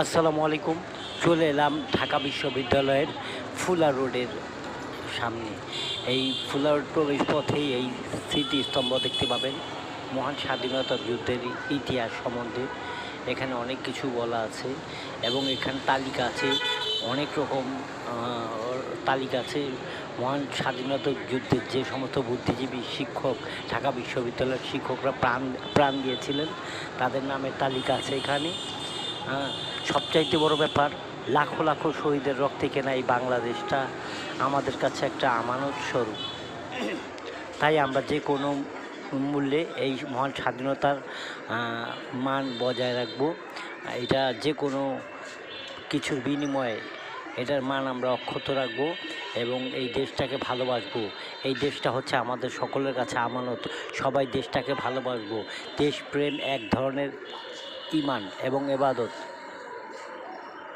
আসসালামু আলাইকুম। চলে এলাম ঢাকা বিশ্ববিদ্যালয়ের ফুলা রোডের সামনে। এই ফুলা রোড প্রবেশ পথেই এই স্মৃতিস্তম্ভ দেখতে পাবেন মহান স্বাধীনতা যুদ্ধের ইতিহাস সম্বন্ধে। এখানে অনেক কিছু বলা আছে এবং এখানে তালিকা আছে, অনেক রকম তালিকা আছে। মহান স্বাধীনতা যুদ্ধের যে সমস্ত বুদ্ধিজীবী শিক্ষক, ঢাকা বিশ্ববিদ্যালয়ের শিক্ষকরা প্রাণ দিয়েছিলেন, তাদের নামের তালিকা আছে এখানে। সবচাইতে বড় ব্যাপার, লাখো লাখো শহীদের রক্তে কেনা এই বাংলাদেশটা আমাদের কাছে একটা আমানত স্বরূপ। তাই আমরা যে কোনো মূল্যে এই মহান স্বাধীনতার মান বজায় রাখব। এটা যে কোনো কিছুর বিনিময়ে এটার মান আমরা অক্ষত রাখব এবং এই দেশটাকে ভালোবাসবো। এই দেশটা হচ্ছে আমাদের সকলের কাছে আমানত। সবাই দেশটাকে ভালোবাসবো। দেশপ্রেম এক ধরনের ঈমান এবং ইবাদত।